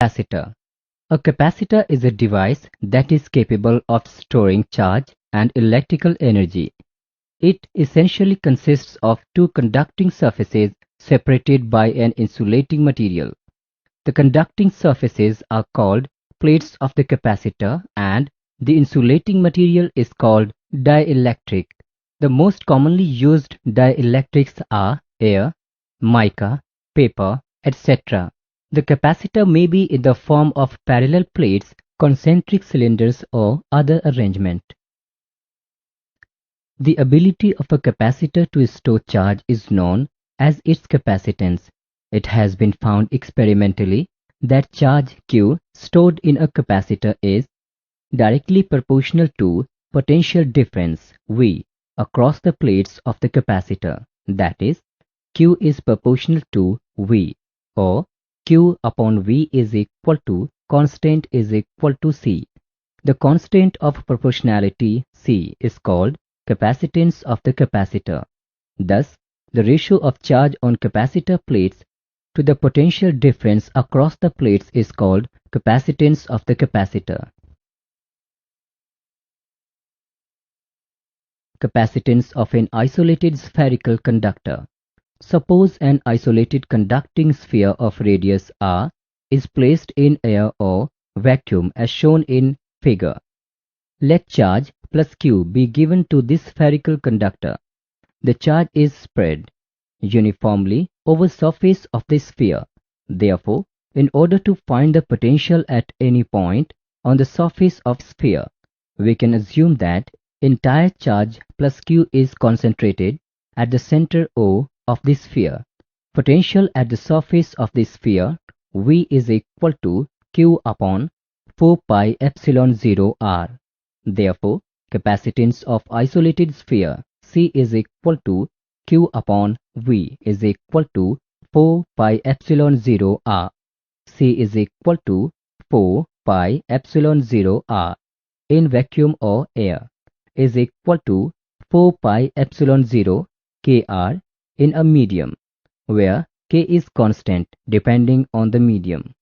Capacitor. A capacitor is a device that is capable of storing charge and electrical energy. It essentially consists of two conducting surfaces separated by an insulating material. The conducting surfaces are called plates of the capacitor and the insulating material is called dielectric. The most commonly used dielectrics are air, mica, paper, etc. The capacitor may be in the form of parallel plates, concentric cylinders or other arrangement. The ability of a capacitor to store charge is known as its capacitance. It has been found experimentally that charge Q stored in a capacitor is directly proportional to potential difference V across the plates of the capacitor. That is, Q is proportional to V, or Q upon V is equal to constant is equal to C. The constant of proportionality C is called capacitance of the capacitor. Thus, the ratio of charge on capacitor plates to the potential difference across the plates is called capacitance of the capacitor. Capacitance of an isolated spherical conductor. Suppose an isolated conducting sphere of radius r is placed in air or vacuum as shown in figure. Let charge plus Q be given to this spherical conductor. The charge is spread uniformly over surface of the sphere. Therefore, in order to find the potential at any point on the surface of sphere, we can assume that entire charge plus Q is concentrated at the center O of the sphere. Potential at the surface of the sphere V is equal to Q upon 4 pi epsilon 0 r. Therefore, capacitance of isolated sphere C is equal to Q upon V is equal to 4 pi epsilon 0 r. C is equal to 4 pi epsilon 0 r in vacuum or air is equal to 4 pi epsilon 0 kr in a medium, where k is constant depending on the medium.